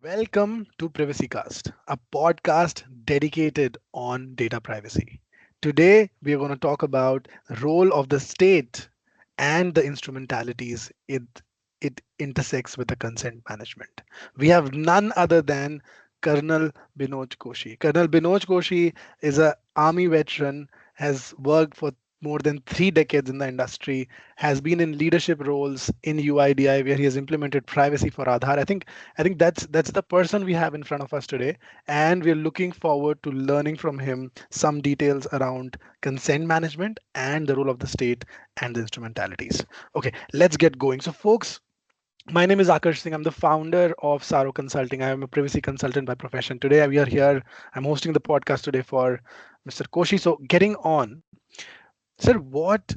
Welcome to PrivacyCast, a podcast dedicated on data privacy. Today, we are going to talk about role of the state and the instrumentalities it intersects with the consent management. We have none other than Colonel Binoj Koshy. Colonel Binoj Koshy is a army veteran, has worked for more than 3 decades in the industry, has been in leadership roles in UIDI where he has implemented privacy for Aadhaar. I think that's the person we have in front of us today, and we're looking forward to learning from him some details around consent management and the role of the state and the instrumentalities. Okay, let's get going. So, folks, my name is Akarsh Singh. I'm the founder of Tsaaro Consulting. I am a privacy consultant by profession. Today we are here. I'm hosting the podcast today for Mr. Koshy. So, getting on, sir, what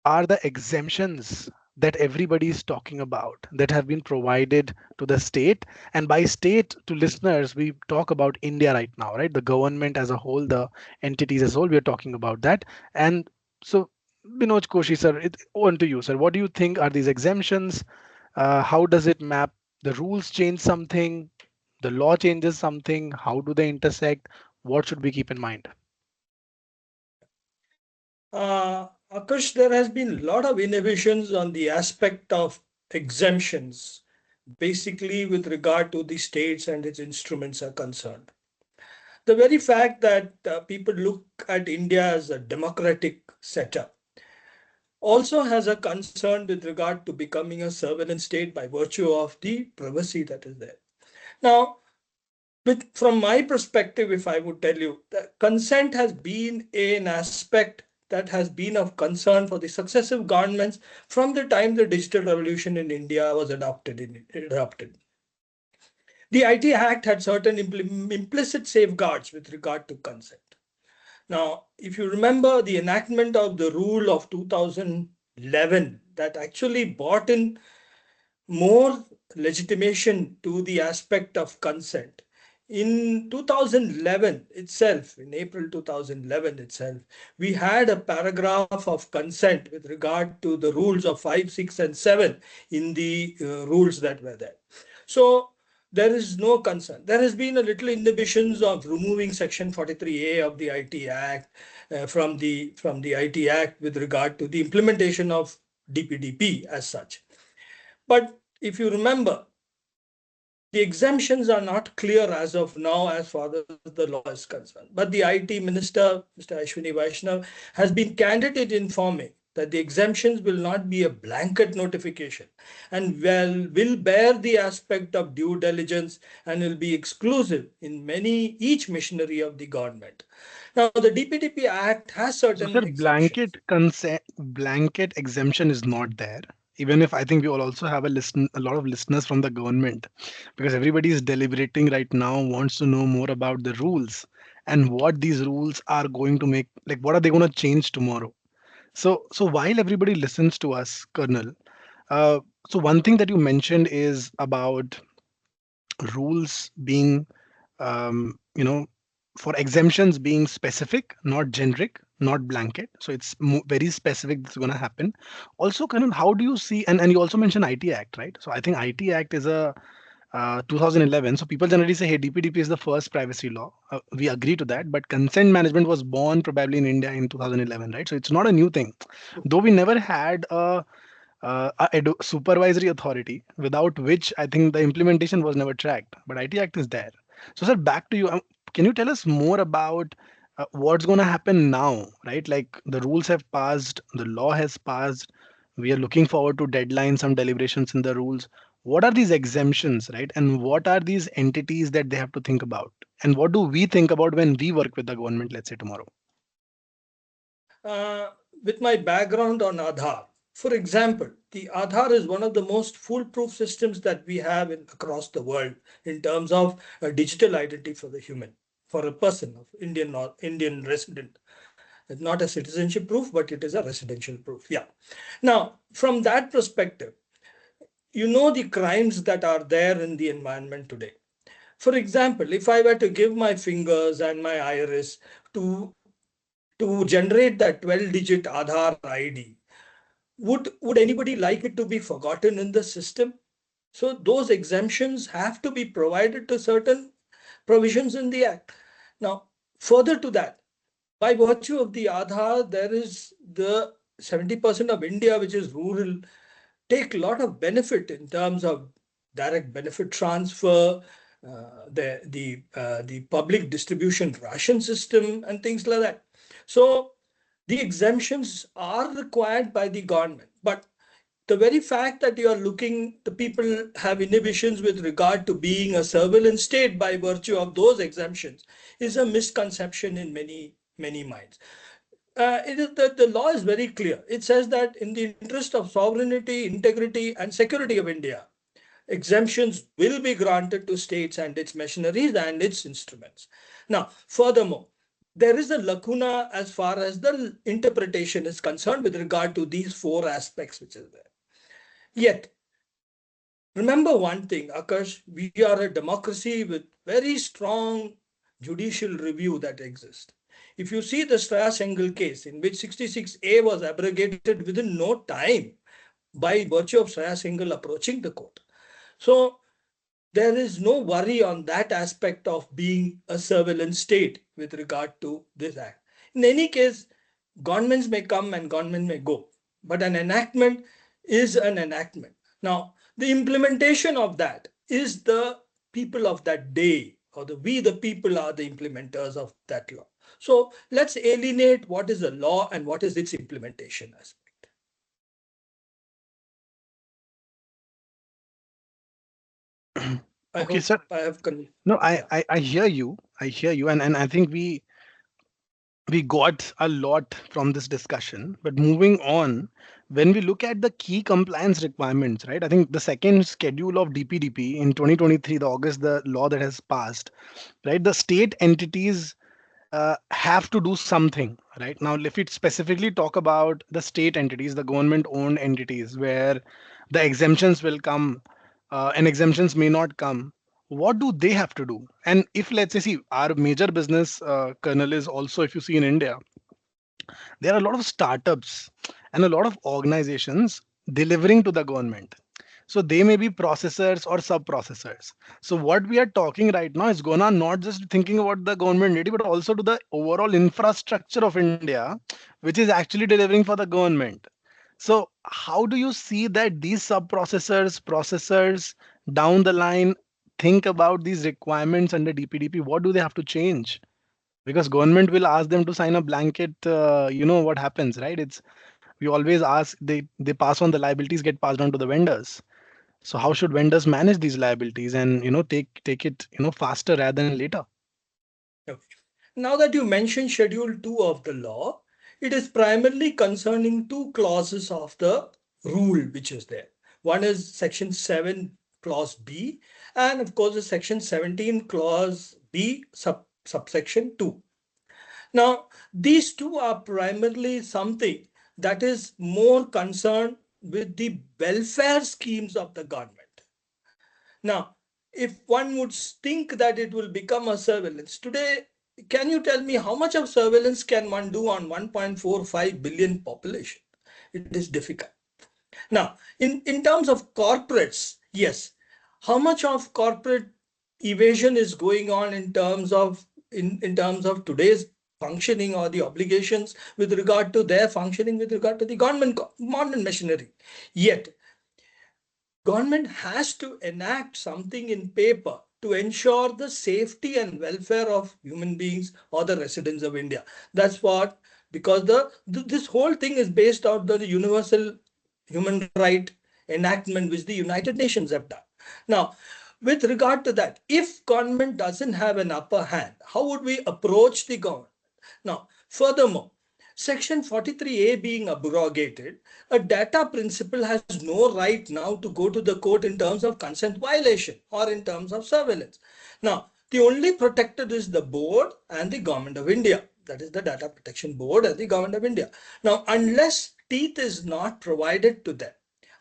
are the exemptions that everybody is talking about that have been provided to the state? And by state, to listeners, we talk about India right now, right? The government as a whole, the entities as a whole, we are talking about that. And so, Binoj Koshi, sir, on to you, sir. What do you think are these exemptions? How does it map? The rules change something, the law changes something. How do they intersect? What should we keep in mind? Akash, there has been a lot of innovations on the aspect of exemptions, basically with regard to the states and its instruments are concerned. The very fact that people look at India as a democratic setup also has a concern with regard to becoming a surveillance state by virtue of the privacy that is there. Now, from my perspective, if I would tell you, that consent has been an aspect that has been of concern for the successive governments from the time the digital revolution in India was adopted. The IT Act had certain implicit safeguards with regard to consent. Now, if you remember the enactment of the rule of 2011 that actually brought in more legitimation to the aspect of consent. In 2011 itself, in April 2011 itself, we had a paragraph of consent with regard to the rules of 5, 6, and 7 in the rules that were there. So there is no concern. There has been a little inhibitions of removing Section 43A of the IT Act from the IT Act with regard to the implementation of DPDP as such. But if you remember, the exemptions are not clear as of now as far as the law is concerned. But the IT Minister, Mr. Ashwini Vaishnav, has been candid in informing that the exemptions will not be a blanket notification and will bear the aspect of due diligence and will be exclusive in each machinery of the government. Now, the DPDP Act has So, certain sir, exemptions. blanket exemption is not there. Even if I think we will also have a lot of listeners from the government, because everybody is deliberating right now, wants to know more about the rules and what these rules are going to make, like what are they going to change tomorrow. So while everybody listens to us, Colonel, uh, so one thing that you mentioned is about rules being you know, for exemptions being specific, not generic, not blanket. So it's very specific that's going to happen. Also, Karan, how do you see, and you also mentioned IT Act, right? So I think IT Act is a 2011. So people generally say, hey, DPDP is the first privacy law. We agree to that. But consent management was born probably in India in 2011, right? So it's not a new thing. Though we never had a supervisory authority without which I think the implementation was never tracked. But IT Act is there. So, sir, back to you. Can you tell us more about what's going to happen now, right? Like the rules have passed, the law has passed. We are looking forward to deadlines, some deliberations in the rules. What are these exemptions, right? And what are these entities that they have to think about? And what do we think about when we work with the government, let's say tomorrow? Uh, with my background on Aadhaar, for example, the Aadhaar is one of the most foolproof systems that we have across the world in terms of a digital identity for the human, for a person of Indian resident. It's not a citizenship proof, but it is a residential proof. Yeah. Now, from that perspective, you know the crimes that are there in the environment today. For example, if I were to give my fingers and my iris to generate that 12-digit Aadhaar ID, would anybody like it to be forgotten in the system? So those exemptions have to be provided to certain provisions in the Act. Now, further to that, by virtue of the Aadhaar, there is the 70% of India, which is rural, take a lot of benefit in terms of direct benefit transfer, the public distribution ration system, and things like that. So the exemptions are required by the government, but the very fact that you are looking, the people have inhibitions with regard to being a surveillance state by virtue of those exemptions is a misconception in many minds. It is that the law is very clear. It says that in the interest of sovereignty, integrity, and security of India, exemptions will be granted to states and its machineries and its instruments. Now, furthermore, there is a lacuna as far as the interpretation is concerned with regard to these four aspects which is there. Yet, remember one thing, Akash, we are a democracy with very strong judicial review that exists. If you see the Shreya Singhal case, in which 66A was abrogated within no time by virtue of Shreya Singhal approaching the court. So there is no worry on that aspect of being a surveillance state with regard to this act. In any case, governments may come and government may go, but an enactment is an enactment. Now, the implementation of that is the people of that day, or we the people are the implementers of that law. So let's alienate what is the law and what is its implementation aspect. I Okay, hope sir. I have No, yeah. I hear you. I hear you, and I think we got a lot from this discussion. But moving on, when we look at the key compliance requirements, right? I think the second schedule of DPDP in 2023, the August, the law that has passed, right? The state entities have to do something, right? Now, if it specifically talk about the state entities, the government owned entities, where the exemptions will come and exemptions may not come, what do they have to do? And if, let's say, see, our major business kernel is also, if you see in India, there are a lot of startups and a lot of organizations delivering to the government. So they may be processors or sub processors. So what we are talking right now is gonna not just thinking about the government entity, but also to the overall infrastructure of India, which is actually delivering for the government. So how do you see that these sub processors, processors down the line think about these requirements under DPDP? What do they have to change? Because government will ask them to sign a blanket, you know what happens, right? It's, we always ask, they pass on, the liabilities get passed on to the vendors. So how should vendors manage these liabilities and, take it, faster rather than later? Okay. Now that you mentioned Schedule 2 of the law, it is primarily concerning two clauses of the rule which is there. One is Section 7, Clause B, and of course, the Section 17, Clause B, subsection 2. Now, these two are primarily something that is more concerned with the welfare schemes of the government. Now, if one would think that it will become a surveillance, today, can you tell me how much of surveillance can one do on 1.45 billion population? It is difficult. Now, in terms of corporates, yes, how much of corporate evasion is going on in terms of today's functioning or the obligations with regard to their functioning with regard to the government machinery. Yet government has to enact something in paper to ensure the safety and welfare of human beings or the residents of India. That's what, because this whole thing is based on the universal human right enactment which the United Nations have done. Now, with regard to that, if government doesn't have an upper hand, how would we approach the government? Now, furthermore, Section 43A being abrogated, a data principal has no right now to go to the court in terms of consent violation or in terms of surveillance. Now, the only protected is the board and the government of India. That is the Data Protection Board and the government of India. Now, unless teeth is not provided to them,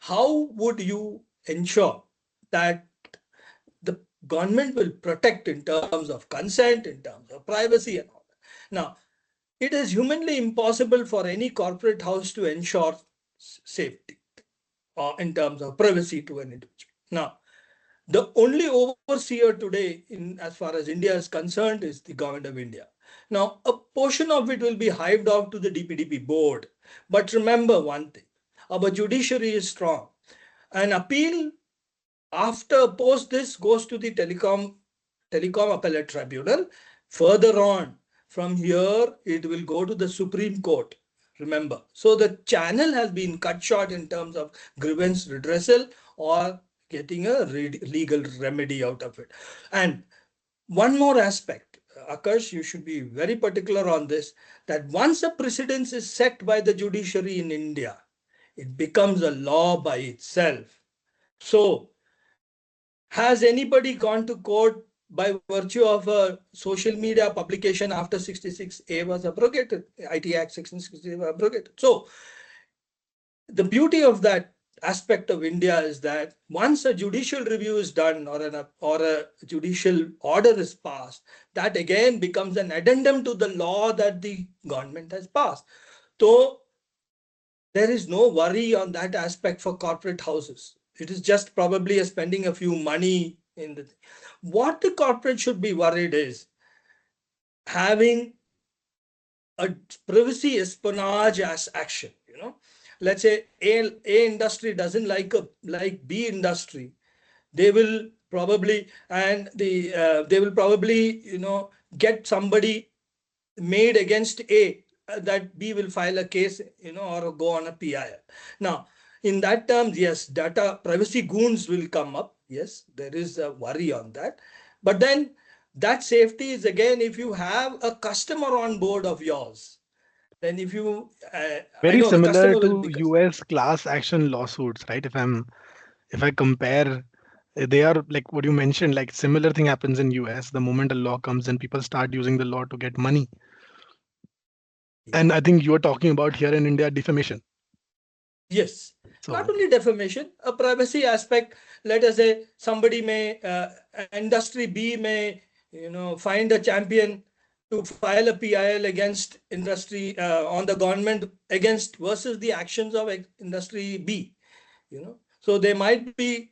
how would you ensure that the government will protect in terms of consent, in terms of privacy and all that? Now, it is humanly impossible for any corporate house to ensure safety or in terms of privacy to an individual. Now, The only overseer today, in as far as India is concerned, is the government of India. Now, a portion of it will be hived off to the DPDP board. But remember one thing, our judiciary is strong. An appeal after post this goes to the telecom appellate tribunal. Further on, from here, it will go to the Supreme Court. Remember, so the channel has been cut short in terms of grievance redressal or getting a legal remedy out of it. And one more aspect, Akash, you should be very particular on this, that once a precedence is set by the judiciary in India, it becomes a law by itself. So has anybody gone to court by virtue of a social media publication after 66A was abrogated? IT Act Section 60 was abrogated. So the beauty of that aspect of India is that once a judicial review is done or a judicial order is passed, that again becomes an addendum to the law that the government has passed. So there is no worry on that aspect for corporate houses. It is just probably a spending a few money in the. What the corporate should be worried is having a privacy espionage as action. Let's say A industry doesn't like B industry. They will probably get somebody made against A, that B will file a case, or go on a PIL. Now, in that terms, yes, data privacy goons will come up. Yes, there is a worry on that. But then that safety is again, if you have a customer on board of yours, then if you, I Very know the similar customer will to be. US class action lawsuits, right? If I compare, they are like what you mentioned, like similar thing happens in US. The moment a law comes in, people start using the law to get money. Yeah. And I think you are talking about here in India defamation. Yes, not So only defamation, a privacy aspect. Let us say somebody may, industry B may, find a champion to file a PIL against industry, on the government against versus the actions of industry B. So there might be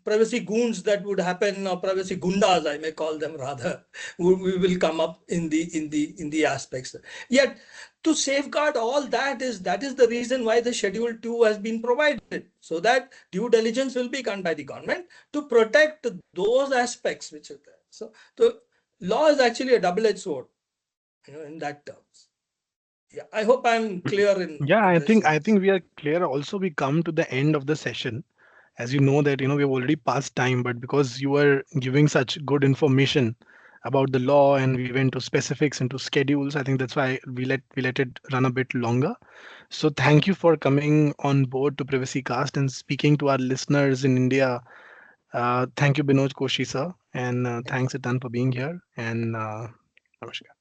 privacy goons that would happen, or privacy gundas, I may call them rather, we will come up in the aspects. Yet to safeguard all that is the reason why the schedule 2 has been provided, so that due diligence will be done by the government to protect those aspects which are there. So the law is actually a double-edged sword, in that terms. Yeah, I hope I'm clear in yeah, addressing I this. think we are clear. Also, we come to the end of the session. As you know that we've already passed time, but because you were giving such good information about the law and we went to specifics into schedules, I think that's why we let it run a bit longer. So thank you for coming on board to Privacy Cast and speaking to our listeners in India. Thank you, Binoj Koshy sir, and Thank you. thanks a ton for being here. And namaskar.